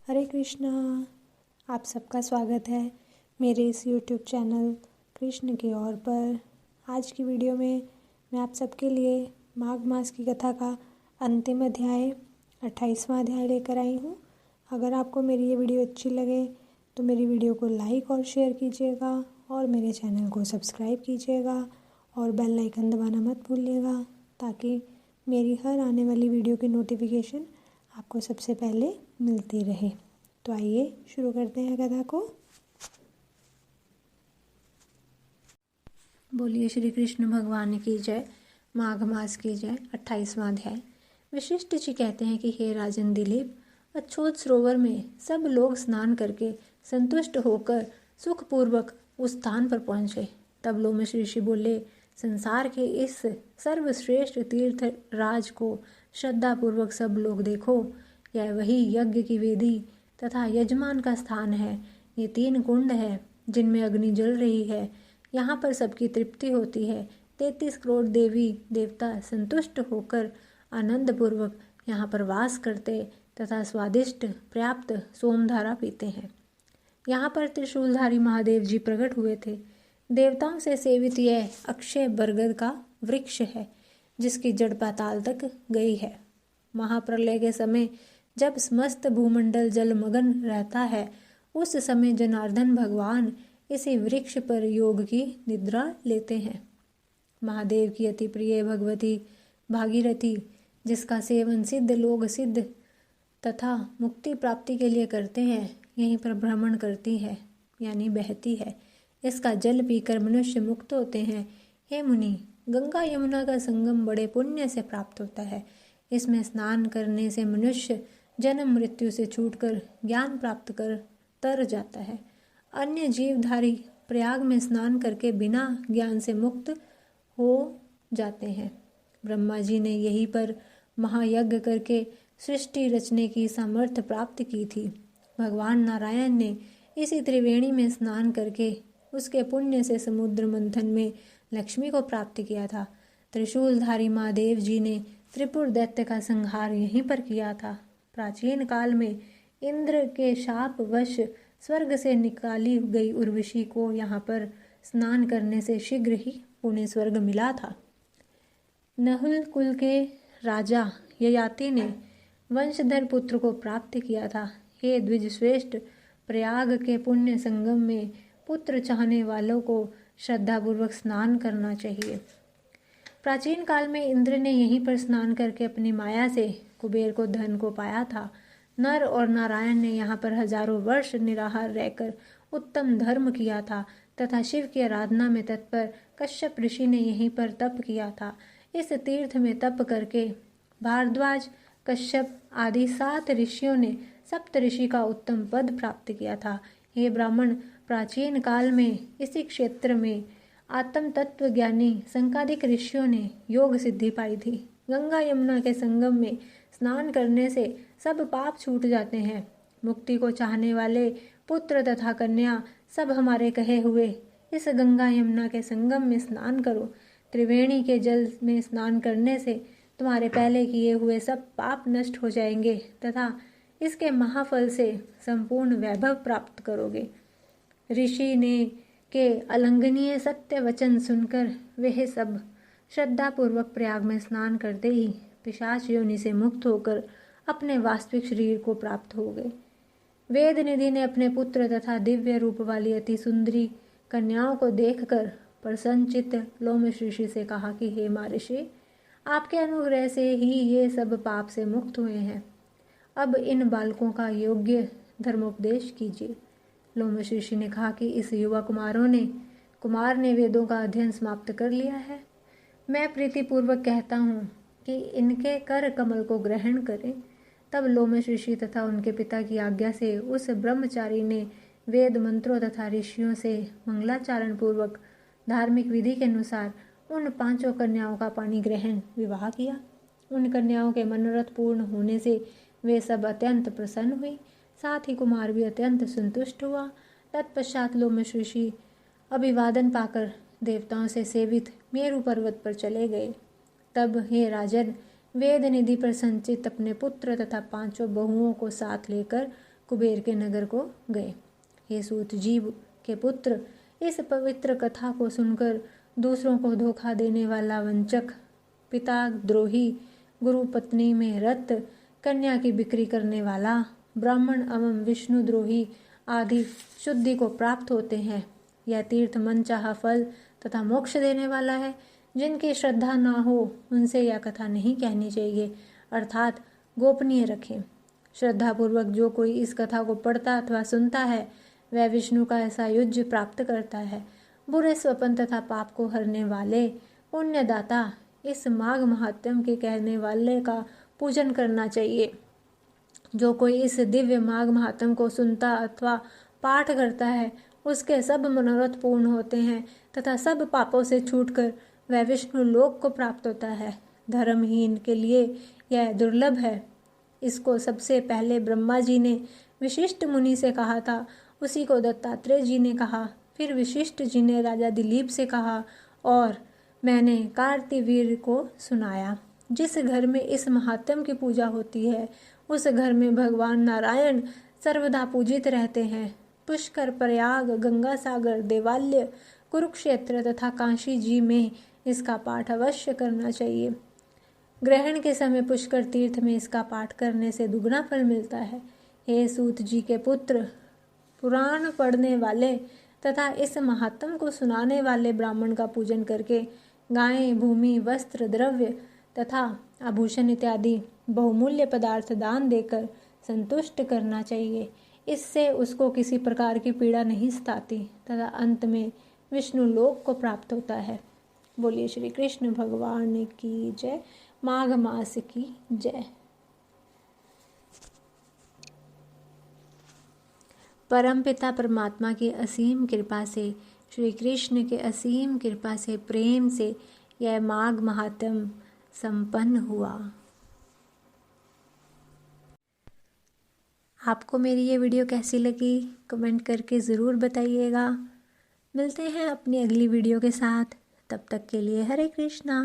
हरे कृष्णा। आप सबका स्वागत है मेरे इस यूट्यूब चैनल कृष्ण की ओर पर। आज की वीडियो में मैं आप सबके लिए माघ मास की कथा का अंतिम अध्याय 28वां अध्याय लेकर आई हूँ। अगर आपको मेरी ये वीडियो अच्छी लगे तो मेरी वीडियो को लाइक और शेयर कीजिएगा और मेरे चैनल को सब्सक्राइब कीजिएगा और बेल आइकन दबाना मत भूलिएगा ताकि मेरी हर आने वाली वीडियो की नोटिफिकेशन आपको सबसे पहले मिलती रहे। तो आइए शुरू करते हैं कथा को। बोलिए श्री कृष्ण भगवान की जय, माघ मास की जय। 28वां अध्याय। वशिष्ठ जी कहते हैं कि हे राजन दिलीप, अच्छोत सरोवर में सब लोग स्नान करके संतुष्ट होकर सुखपूर्वक उस स्थान पर पहुँचे। तब लोमश ऋषि बोले, संसार के इस सर्वश्रेष्ठ तीर्थ राज को श्रद्धापूर्वक सब लोग देखो। यह वही यज्ञ की वेदी तथा यजमान का स्थान है। ये 3 कुंड है जिनमें अग्नि जल रही है। यहाँ पर सबकी तृप्ति होती है। 33 करोड़ देवी देवता संतुष्ट होकर आनंदपूर्वक यहाँ पर वास करते तथा स्वादिष्ट पर्याप्त सोमधारा पीते हैं। यहाँ पर त्रिशूलधारी महादेव जी प्रकट हुए थे। देवताओं से सेवित यह अक्षय बरगद का वृक्ष है जिसकी जड़ पाताल तक गई है। महाप्रलय के समय जब समस्त भूमंडल जलमग्न रहता है उस समय जनार्दन भगवान इसी वृक्ष पर योग की निद्रा लेते हैं। महादेव की अति प्रिय भगवती भागीरथी, जिसका सेवन सिद्ध लोग सिद्ध तथा मुक्ति प्राप्ति के लिए करते हैं, यहीं पर भ्रमण करती है यानी बहती है। इसका जल पीकर मनुष्य मुक्त होते हैं। हे मुनि, गंगा यमुना का संगम बड़े पुण्य से प्राप्त होता है। इसमें स्नान करने से मनुष्य जन्म मृत्यु से छूटकर ज्ञान प्राप्त कर तर जाता है। अन्य जीवधारी प्रयाग में स्नान करके बिना ज्ञान से मुक्त हो जाते हैं। ब्रह्मा जी ने यहीं पर महायज्ञ करके सृष्टि रचने की सामर्थ्य प्राप्त की थी। भगवान नारायण ने इसी त्रिवेणी में स्नान करके उसके पुण्य से समुद्र मंथन में लक्ष्मी को प्राप्त किया था। त्रिशूलधारी महादेव जी ने त्रिपुर दैत्य का संहार यहीं पर किया था। प्राचीन काल में इंद्र के शाप वश स्वर्ग से निकाली गई उर्वशी को यहाँ पर स्नान करने से शीघ्र ही पुण्य स्वर्ग मिला था। नहुल कुल के राजा ययाति ने वंशधर पुत्र को प्राप्त किया था। हे द्विज श्रेष्ठ, प्रयाग के पुण्य संगम में पुत्र चाहने वालों को श्रद्धापूर्वक स्नान करना चाहिए। प्राचीन काल में इंद्र ने यहीं पर स्नान करके अपनी माया से कुबेर को धन को पाया था। नर और नारायण ने यहाँ पर हजारों वर्ष निराहार रहकर उत्तम धर्म किया था तथा शिव की आराधना में तत्पर कश्यप ऋषि ने यहीं पर तप किया था। इस तीर्थ में तप करके भारद्वाज, कश्यप आदि 7 ऋषियों ने सप्त ऋषि का उत्तम पद प्राप्त किया था। हे ब्राह्मण, प्राचीन काल में इसी क्षेत्र में आत्म तत्व ज्ञानी संकादिक ऋषियों ने योग सिद्धि पाई थी। गंगा यमुना के संगम में स्नान करने से सब पाप छूट जाते हैं। मुक्ति को चाहने वाले पुत्र तथा कन्या सब हमारे कहे हुए इस गंगा यमुना के संगम में स्नान करो। त्रिवेणी के जल में स्नान करने से तुम्हारे पहले किए हुए सब पाप नष्ट हो जाएंगे तथा इसके महाफल से संपूर्ण वैभव प्राप्त करोगे। ऋषि ने के अलंघनीय सत्य वचन सुनकर वे सब श्रद्धापूर्वक प्रयाग में स्नान करते ही पिशाच योनि से मुक्त होकर अपने वास्तविक शरीर को प्राप्त हो गए। वेद निधि ने अपने पुत्र तथा दिव्य रूप वाली अति सुंदरी कन्याओं को देखकर प्रसन्नचित्त लोमश ऋषि से कहा कि हे महर्षि, आपके अनुग्रह से ही ये सब पाप से मुक्त हुए हैं। अब इन बालकों का योग्य धर्मोपदेश कीजिए। लोमश ऋषि ने कहा कि इस युवा कुमार ने वेदों का अध्ययन समाप्त कर लिया है। मैं प्रीतिपूर्वक कहता हूँ कि इनके कर कमल को ग्रहण करें। तब लोमश ऋषि तथा उनके पिता की आज्ञा से उस ब्रह्मचारी ने वेद मंत्रों तथा ऋषियों से मंगलाचरण पूर्वक धार्मिक विधि के अनुसार उन 5 कन्याओं का पानी ग्रहण विवाह किया। उन कन्याओं के मनोरथ पूर्ण होने से वे सब अत्यंत प्रसन्न हुई। साथ ही कुमार भी अत्यंत संतुष्ट हुआ। तत्पश्चात लोमश ऋषि अभिवादन पाकर देवताओं से सेवित मेरु पर्वत पर चले गए। तब हे राजन, वेद निधि पर संचित अपने पुत्र तथा 5 बहुओं को साथ लेकर कुबेर के नगर को गए। हे सूत जी के पुत्र, इस पवित्र कथा को सुनकर दूसरों को धोखा देने वाला वंचक, पिता द्रोही, गुरु पत्नी में रत, कन्या की बिक्री करने वाला, ब्राह्मण एवं विष्णु द्रोही आदि शुद्धि को प्राप्त होते हैं। यह तीर्थ मनचाहा फल तथा मोक्ष देने वाला है। जिनकी श्रद्धा ना हो उनसे यह कथा नहीं कहनी चाहिए, अर्थात गोपनीय रखें। श्रद्धापूर्वक जो कोई इस कथा को पढ़ता अथवा सुनता है वह विष्णु का ऐसा युज्य प्राप्त करता है। बुरे स्वपन तथा पाप को हरने वाले पुण्यदाता इस माघ महात्म्य के कहने वाले का पूजन करना चाहिए। जो कोई इस दिव्य माघ महात्म्य को सुनता अथवा पाठ करता है उसके सब मनोरथ पूर्ण होते हैं तथा सब पापों से छूटकर वह विष्णु लोक को प्राप्त होता है। धर्महीन के लिए यह दुर्लभ है। इसको सबसे पहले ब्रह्मा जी ने वशिष्ठ मुनि से कहा था, उसी को दत्तात्रेय जी ने कहा, फिर वशिष्ठ जी ने राजा दिलीप से कहा और मैंने कार्तिवीर को सुनाया। जिस घर में इस महात्म्य की पूजा होती है उस घर में भगवान नारायण सर्वदा पूजित रहते हैं। पुष्कर, प्रयाग, गंगा सागर, देवालय, कुरुक्षेत्र तथा काशी जी में इसका पाठ अवश्य करना चाहिए। ग्रहण के समय पुष्कर तीर्थ में इसका पाठ करने से दुगना फल मिलता है। हे सूत जी के पुत्र, पुराण पढ़ने वाले तथा इस महात्म्य को सुनाने वाले ब्राह्मण का पूजन करके गायें, भूमि, वस्त्र, द्रव्य तथा आभूषण इत्यादि बहुमूल्य पदार्थ दान देकर संतुष्ट करना चाहिए। इससे उसको किसी प्रकार की पीड़ा नहीं सताती तथा अंत में विष्णु लोक को प्राप्त होता है। बोलिए श्री कृष्ण भगवान की जय। माघ मास की जय। परमपिता परमात्मा की असीम कृपा से, श्री कृष्ण के असीम कृपा से, प्रेम से यह माघ महात्म्य संपन्न हुआ। आपको मेरी ये वीडियो कैसी लगी कमेंट करके ज़रूर बताइएगा। मिलते हैं अपनी अगली वीडियो के साथ, तब तक के लिए हरे कृष्णा।